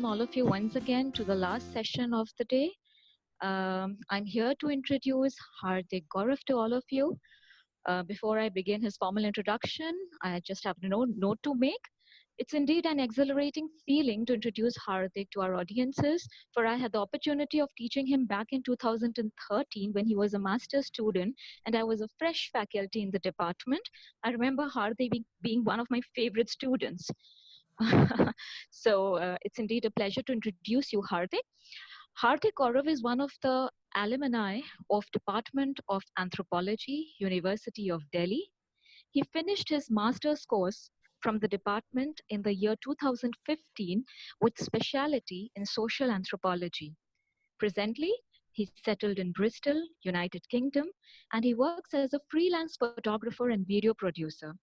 all of you once again to the last session of the day. I'm here to introduce Hardik Gaurav to all of you. Before I begin his formal introduction, I just have a note to make. It's indeed an exhilarating feeling to introduce Hardik to our audiences, for I had the opportunity of teaching him back in 2013 when he was a master's student and I was a fresh faculty in the department. I remember Hardik being one of my favorite students. So it's indeed a pleasure to introduce you, Hardik. Hardik Gaurav is one of the alumni of Department of Anthropology, University of Delhi. He finished his master's course from the department in the year 2015 with speciality in social anthropology. Presently, he's settled in Bristol, United Kingdom, and he works as a freelance photographer and video producer.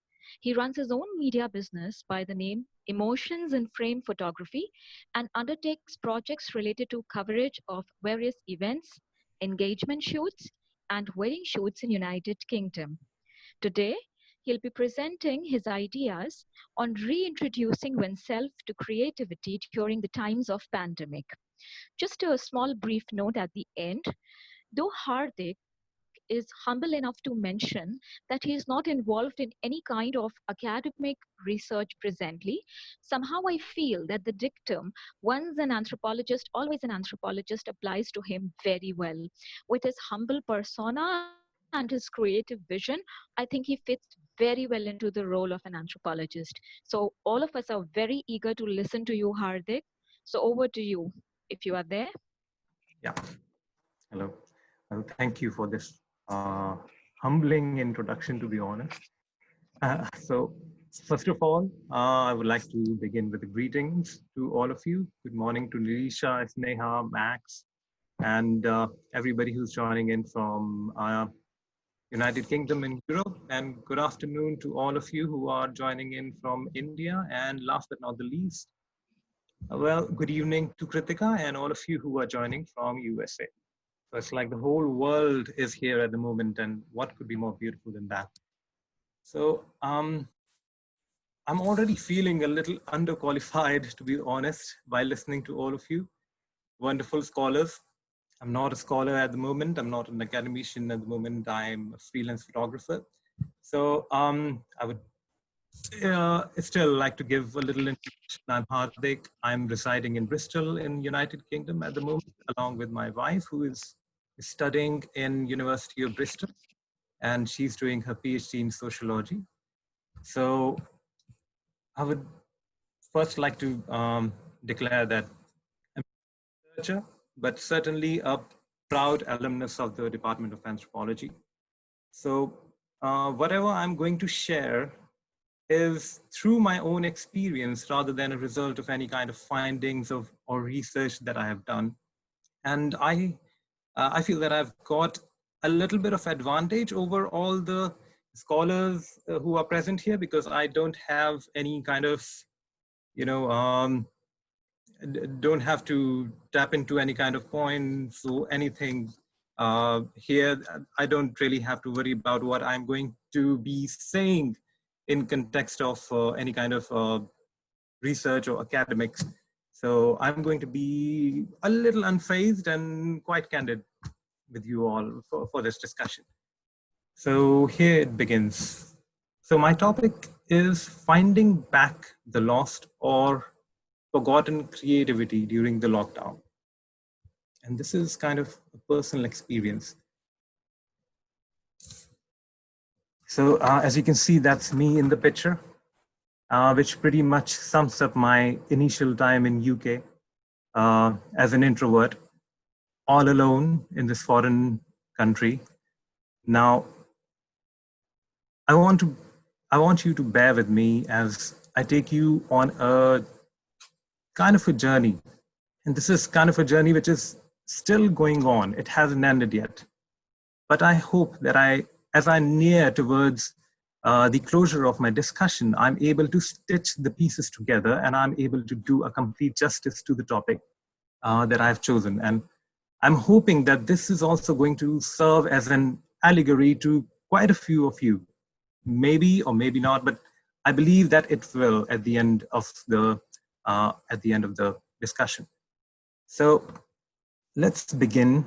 He runs his own media business by the name Emotions in Frame Photography and undertakes projects related to coverage of various events, engagement shoots, and wedding shoots in United Kingdom. Today, he'll be presenting his ideas on reintroducing oneself to creativity during the times of pandemic. Just a small brief note at the end, though Hardik is humble enough to mention that he is not involved in any kind of academic research presently, somehow I feel that the dictum, once an anthropologist, always an anthropologist, applies to him very well. With his humble persona and his creative vision, I think he fits very well into the role of an anthropologist. So all of us are very eager to listen to you, Hardik. So over to you, if you are there. Yeah. Hello. Well, thank you for this humbling introduction, to be honest. So, first of all, I would like to begin with the greetings to all of you. Good morning to Nirisha, Sneha, Max, and everybody who's joining in from United Kingdom and Europe. And good afternoon to all of you who are joining in from India. And last but not the least, well, good evening to Kritika and all of you who are joining from USA. So it's like the whole world is here at the moment, and what could be more beautiful than that? So I'm already feeling a little underqualified, to be honest, by listening to all of you. Wonderful scholars. I'm not a scholar at the moment. I'm not an academician at the moment. I'm a freelance photographer. So I would still like to give a little introduction. I'm Hardik. I'm residing in Bristol in United Kingdom at the moment, along with my wife, who is studying in University of Bristol, and she's doing her PhD in sociology. So I would first like to declare that I'm a researcher, but certainly a proud alumnus of the Department of Anthropology. So whatever I'm going to share is through my own experience rather than a result of any kind of findings or research that I have done. And I feel that I've got a little bit of advantage over all the scholars who are present here, because I don't have any kind of, don't have to tap into any kind of points or anything here. I don't really have to worry about what I'm going to be saying in context of any kind of research or academics. So I'm going to be a little unfazed and quite candid with you all for this discussion. So here it begins. So my topic is finding back the lost or forgotten creativity during the lockdown. And this is kind of a personal experience. So as you can see, that's me in the picture, which pretty much sums up my initial time in UK as an introvert, all alone in this foreign country. Now, I want you to bear with me as I take you on a kind of a journey. And this is kind of a journey which is still going on. It hasn't ended yet. But I hope that as I near towards the closure of my discussion, I'm able to stitch the pieces together and I'm able to do a complete justice to the topic that I've chosen. And I'm hoping that this is also going to serve as an allegory to quite a few of you. Maybe or maybe not, but I believe that it will at the end of the discussion. So let's begin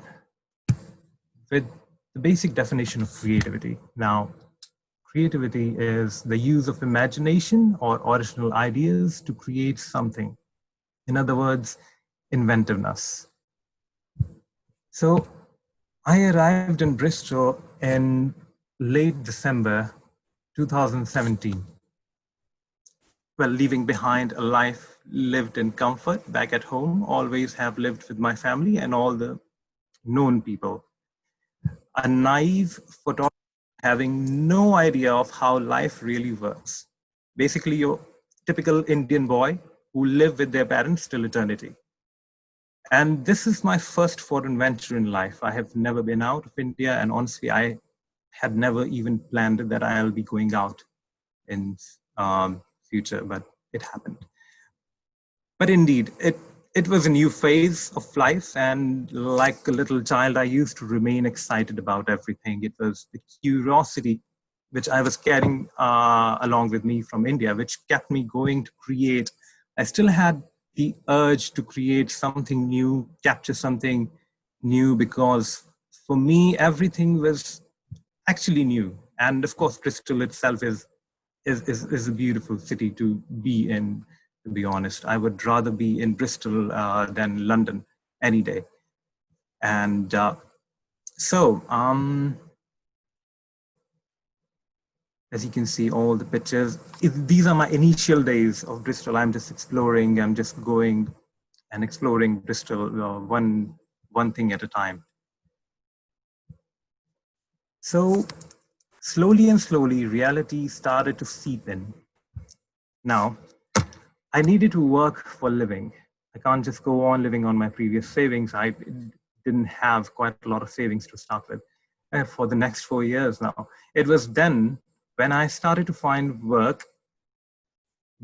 with the basic definition of creativity. Now, creativity is the use of imagination or original ideas to create something. In other words, inventiveness. So I arrived in Bristol in late December 2017. Well, leaving behind a life lived in comfort back at home, always have lived with my family and all the known people. A naive photographer having no idea of how life really works. Basically, your typical Indian boy who live with their parents till eternity. And this is my first foreign venture in life. I have never been out of India, and honestly, I had never even planned that I'll be going out in future, but it happened. But indeed, it was a new phase of life, and like a little child, I used to remain excited about everything. It was the curiosity which I was carrying along with me from India, which kept me going to create. I still had the urge to create something new, capture something new, because for me, everything was actually new. And of course, Bristol itself is a beautiful city to be in. To be honest, I would rather be in Bristol than London any day. And as you can see, all the pictures, these are my initial days of Bristol. I'm just exploring, I'm just going and exploring Bristol one thing at a time. So slowly and slowly, reality started to seep in. Now, I needed to work for a living. I can't just go on living on my previous savings. I didn't have quite a lot of savings to start with for the next 4 years now. It was then when I started to find work,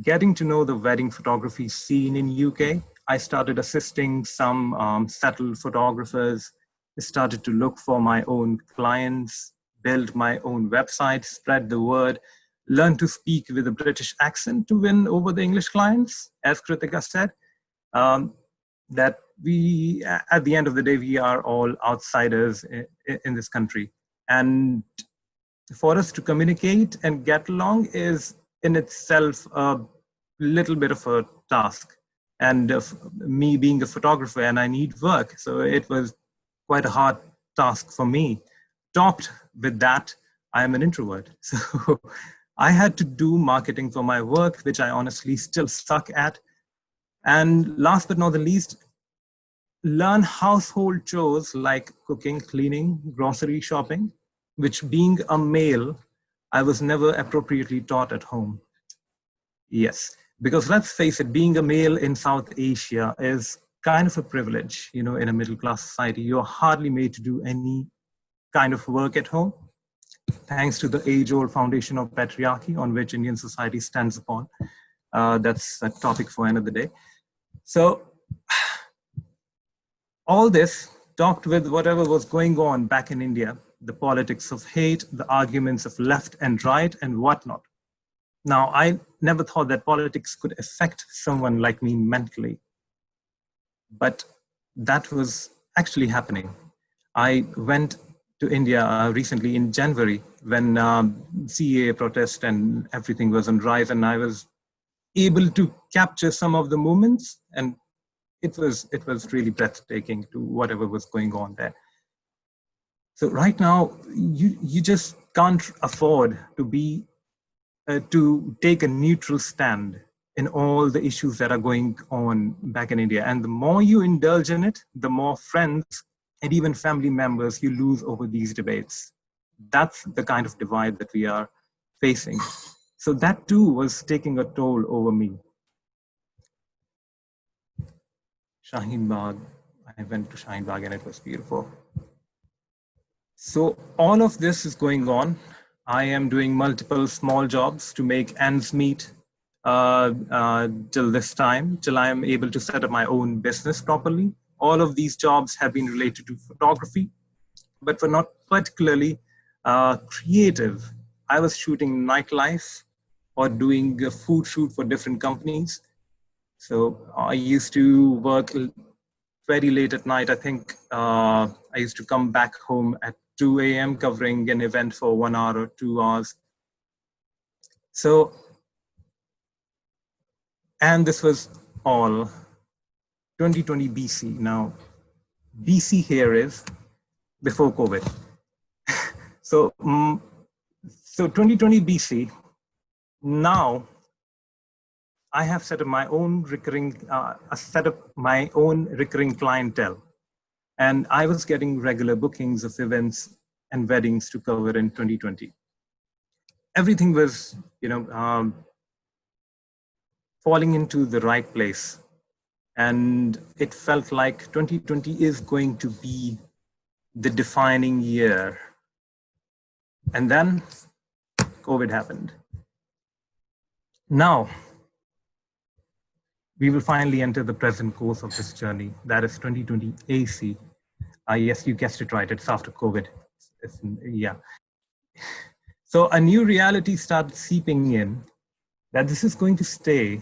getting to know the wedding photography scene in UK. I started assisting some settled photographers, started to look for my own clients, build my own website, spread the word, learn to speak with a British accent to win over the English clients, as Kritika said. That we, at the end of the day, we are all outsiders in this country. And for us to communicate and get along is in itself a little bit of a task. And me being a photographer and I need work, so it was quite a hard task for me. Topped with that, I am an introvert. So I had to do marketing for my work, which I honestly still suck at. And last but not the least, learn household chores like cooking, cleaning, grocery shopping, which being a male, I was never appropriately taught at home. Yes, because let's face it, being a male in South Asia is kind of a privilege, you know, in a middle class society. You're hardly made to do any kind of work at home, thanks to the age-old foundation of patriarchy on which Indian society stands upon. That's a topic for another day. So all this talked with whatever was going on back in India, the politics of hate, the arguments of left and right and whatnot. Now, I never thought that politics could affect someone like me mentally, but that was actually happening. I went to India recently in January when CAA protest and everything was on rise, and I was able to capture some of the moments, and it was really breathtaking to whatever was going on there. So right now, you just can't afford to be to take a neutral stand in all the issues that are going on back in India. And the more you indulge in it, the more friends and even family members you lose over these debates. That's the kind of divide that we are facing. So that too was taking a toll over me. Shaheen Bagh, I went to Shaheen Bagh and it was beautiful. So all of this is going on. I am doing multiple small jobs to make ends meet till this time, till I am able to set up my own business properly. All of these jobs have been related to photography, but were not particularly creative. I was shooting nightlife or doing a food shoot for different companies. So I used to work very late at night. I think I used to come back home at 2 a.m. covering an event for 1 hour or 2 hours. So, and this was all 2020 BC. Now, BC here is before COVID. So, so 2020 BC. Now, I have set up my own recurring, clientele, and I was getting regular bookings of events and weddings to cover in 2020. Everything was, falling into the right place, and it felt like 2020 is going to be the defining year. And then COVID happened. Now, we will finally enter the present course of this journey. That is 2020 AC. Yes, you guessed it right. It's after COVID. Yeah. So a new reality started seeping in that this is going to stay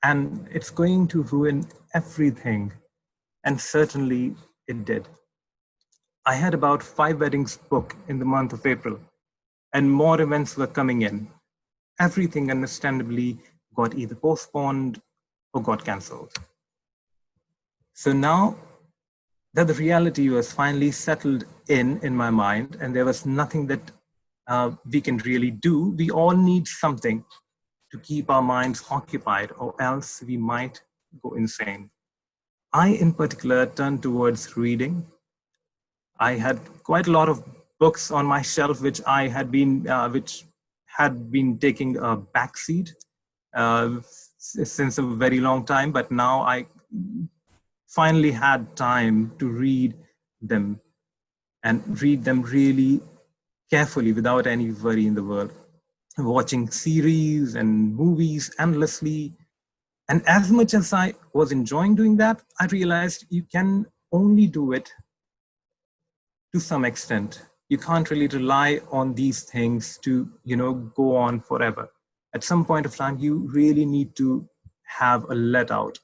and it's going to ruin everything. And certainly it did. I had about 5 weddings booked in the month of April, and more events were coming in. Everything understandably got either postponed or got cancelled. So now that the reality was finally settled in my mind, and there was nothing that we can really do, we all need something to keep our minds occupied, or else we might go insane. I, in particular, turned towards reading. I had quite a lot of books on my shelf, which had been taking a backseat since a very long time, but now I finally had time to read them and read them really carefully without any worry in the world. Watching series and movies endlessly. And as much as I was enjoying doing that, I realized you can only do it to some extent. You can't really rely on these things to, go on forever. At some point of time, you really need to have a let out.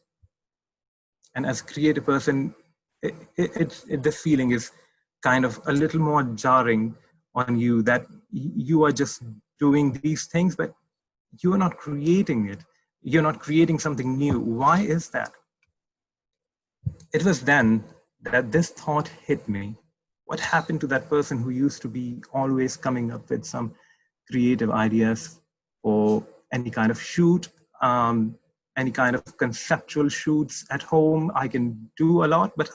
And as a creative person, this feeling is kind of a little more jarring on you, that you are just doing these things, but you're not creating it. You're not creating something new. Why is that? It was then that this thought hit me. What happened to that person who used to be always coming up with some creative ideas for any kind of shoot, any kind of conceptual shoots at home? I can do a lot, but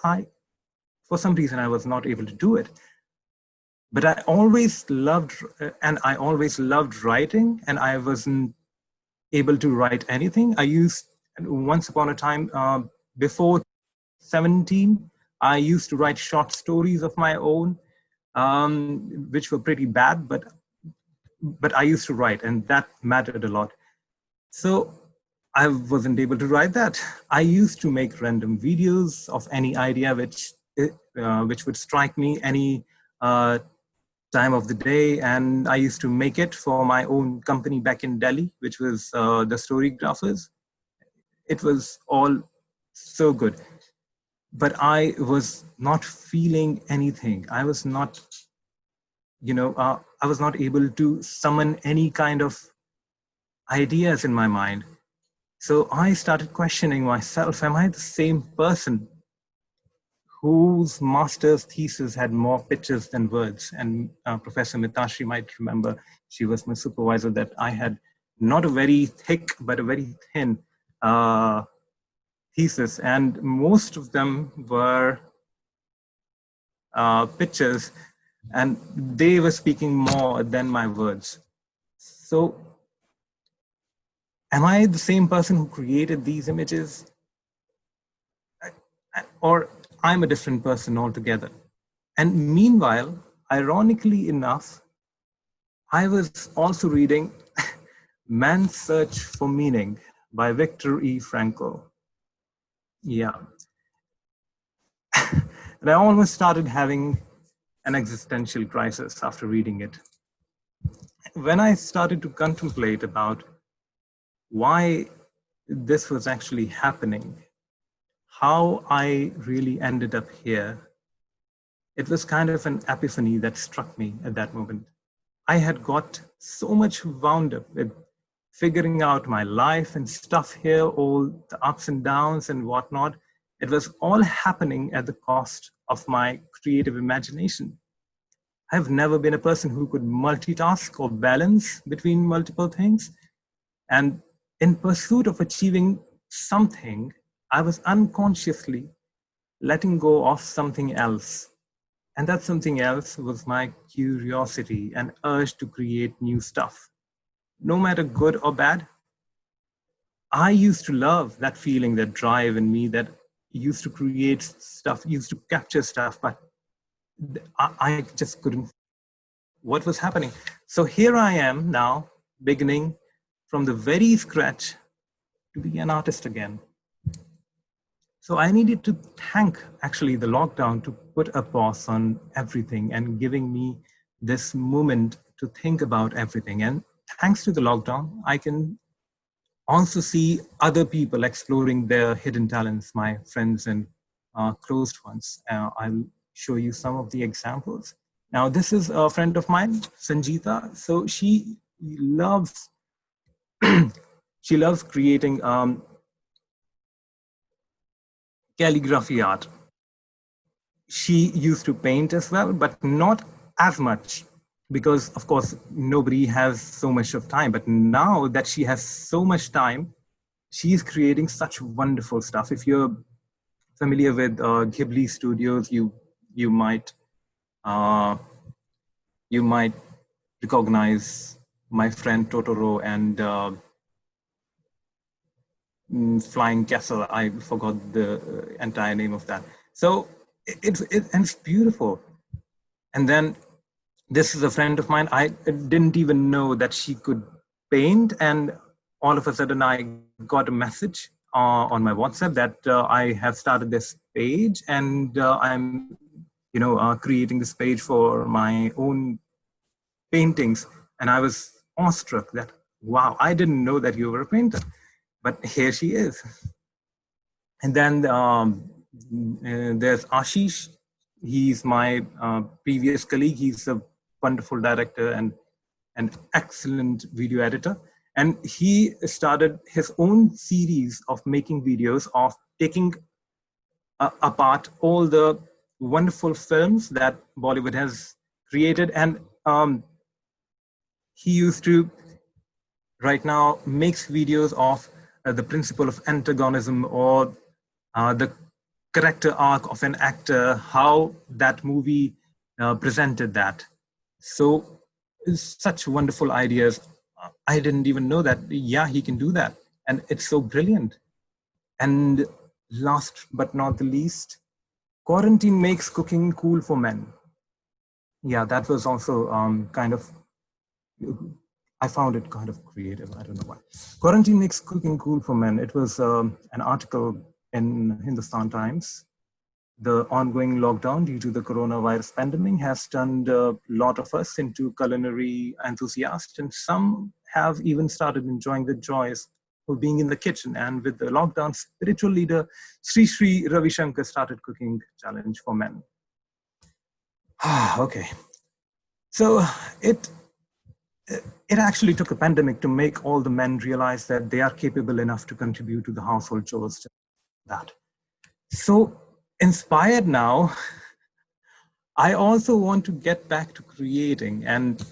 for some reason, I was not able to do it. But I always loved writing, and I wasn't able to write anything. Once upon a time, before 17, I used to write short stories of my own, which were pretty bad, but I used to write, and that mattered a lot. So I wasn't able to write that. I used to make random videos of any idea which would strike me any time of the day, and I used to make it for my own company back in Delhi, which was the Storygraphers. It was all so good, but I was not feeling anything. I was not, I was not able to summon any kind of ideas in my mind. So I started questioning myself, am I the same person whose master's thesis had more pictures than words? And Professor Mitashri might remember, she was my supervisor, that I had not a very thick, but a very thin thesis. And most of them were pictures, and they were speaking more than my words. So am I the same person who created these images? Or I'm a different person altogether? And meanwhile, ironically enough, I was also reading Man's Search for Meaning by Viktor E. Frankl. Yeah. And I almost started having an existential crisis after reading it. When I started to contemplate about why this was actually happening, how I really ended up here, it was kind of an epiphany that struck me at that moment. I had got so much wound up with figuring out my life and stuff here, all the ups and downs and whatnot. It was all happening at the cost of my creative imagination. I've never been a person who could multitask or balance between multiple things. And in pursuit of achieving something, I was unconsciously letting go of something else. And that something else was my curiosity and urge to create new stuff. No matter good or bad, I used to love that feeling, that drive in me that used to create stuff, used to capture stuff, but I just couldn't. What was happening? So here I am now, beginning from the very scratch to be an artist again. So I needed to thank actually the lockdown to put a pause on everything and giving me this moment to think about everything. And thanks to the lockdown, I can also see other people exploring their hidden talents, my friends and closed ones. I'll show you some of the examples. Now, this is a friend of mine, Sanjita. So she loves she loves creating calligraphy art. She used to paint as well, but not as much because, of course, nobody has so much of time. But now that she has so much time, she's creating such wonderful stuff. If you're familiar with Ghibli Studios, you might uh, you might recognize my friend Totoro and Flying Castle. I forgot the entire name of that. So it's beautiful. And then this is a friend of mine. I didn't even know that she could paint, and all of a sudden I got a message on my WhatsApp that I have started this page, and I'm creating this page for my own paintings. And I was awestruck that, wow, I didn't know that you were a painter, but here she is. And then there's Ashish. He's my previous colleague. He's a wonderful director and an excellent video editor. And he started his own series of making videos of taking apart all the wonderful films that Bollywood has created. And he used to right now makes videos of the principle of antagonism or the character arc of an actor, how that movie presented that. So such wonderful ideas. I didn't even know that, yeah, he can do that. And it's so brilliant. And last but not the least, quarantine makes cooking cool for men. Yeah, that was also kind of, I found it kind of creative. I don't know why. Quarantine makes cooking cool for men. It was an article in Hindustan Times. The ongoing lockdown due to the coronavirus pandemic has turned a lot of us into culinary enthusiasts, and some have even started enjoying the joys of being in the kitchen. And with the lockdown, spiritual leader Sri Ravi Shankar started cooking challenge for men. Okay, so it actually took a pandemic to make all the men realize that they are capable enough to contribute to the household chores. That. So inspired now, I also want to get back to creating. And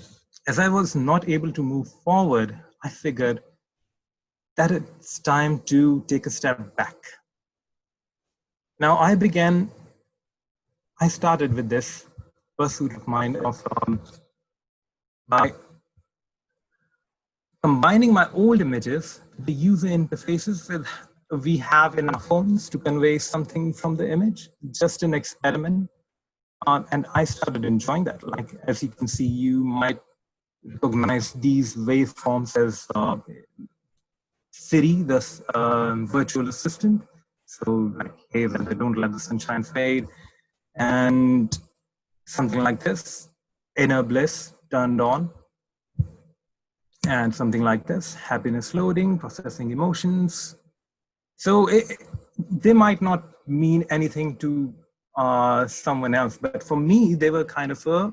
as I was not able to move forward, I figured that it's time to take a step back. Now I started with this pursuit of mine of by combining my old images, the user interfaces with we have in our phones to convey something from the image, just an experiment. And I started enjoying that. Like, as you can see, you might recognize these waveforms as Siri, the virtual assistant. So like, hey, don't let the sunshine fade. And something like this, inner bliss turned on. And something like this, happiness loading, processing emotions. So they might not mean anything to someone else, but for me, they were kind of a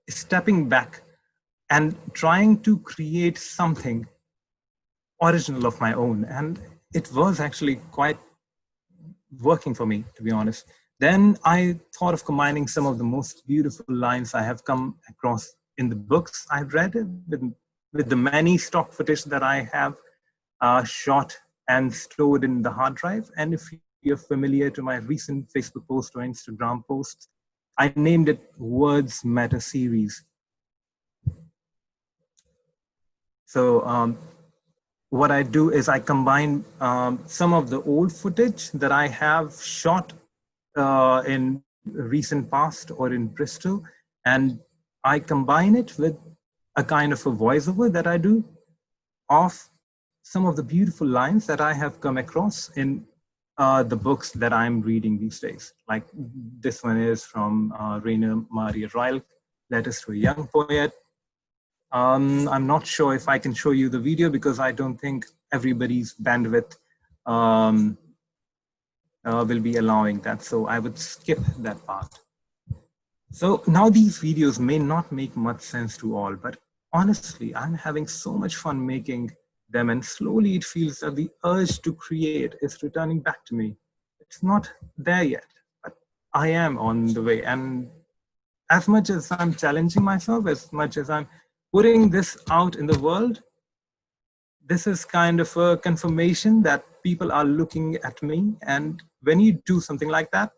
stepping back and trying to create something original of my own. And it was actually quite working for me, to be honest. Then I thought of combining some of the most beautiful lines I have come across in the books I've read, with the many stock footage that I have shot and stored in the hard drive. And if you're familiar to my recent Facebook post or Instagram posts, I named it Words Matter Series. So what I do is I combine some of the old footage that I have shot in recent past or in Bristol, and I combine it with a kind of a voiceover that I do of some of the beautiful lines that I have come across in the books that I'm reading these days. Like this one is from Rainer Maria Rilke, Letters to a Young Poet. I'm not sure if I can show you the video because I don't think everybody's bandwidth will be allowing that. So I would skip that part. So now these videos may not make much sense to all, but honestly, I'm having so much fun making them, and slowly it feels that the urge to create is returning back to me. It's not there yet, but I am on the way. And as much as I'm challenging myself, as much as I'm putting this out in the world, this is kind of a confirmation that people are looking at me. And when you do something like that,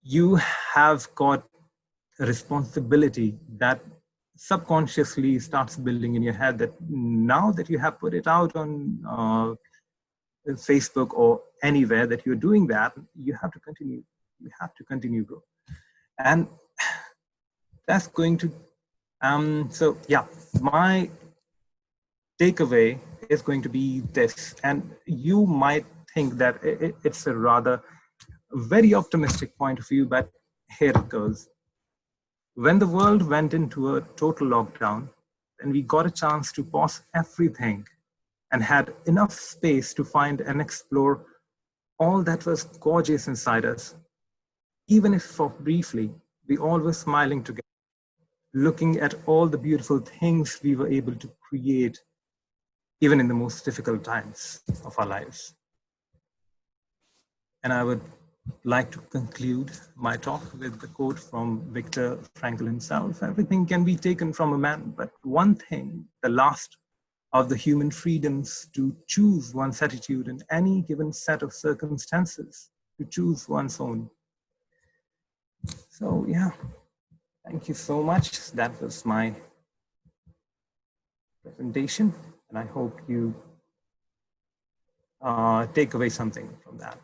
you have got a responsibility that subconsciously starts building in your head, that now that you have put it out on Facebook or anywhere that you're doing that, you have to continue. You have to continue, bro. And that's going to, so yeah, my takeaway is going to be this. And you might think that it's a rather very optimistic point of view, but here it goes. When the world went into a total lockdown, and we got a chance to pause everything and had enough space to find and explore all that was gorgeous inside us, even if for briefly, we all were smiling together, looking at all the beautiful things we were able to create, even in the most difficult times of our lives. And I would like to conclude my talk with the quote from Viktor Frankl himself. Everything can be taken from a man, but one thing, the last of the human freedoms, to choose one's attitude in any given set of circumstances, to choose one's own. So yeah, thank you so much. That was my presentation, and I hope you take away something from that.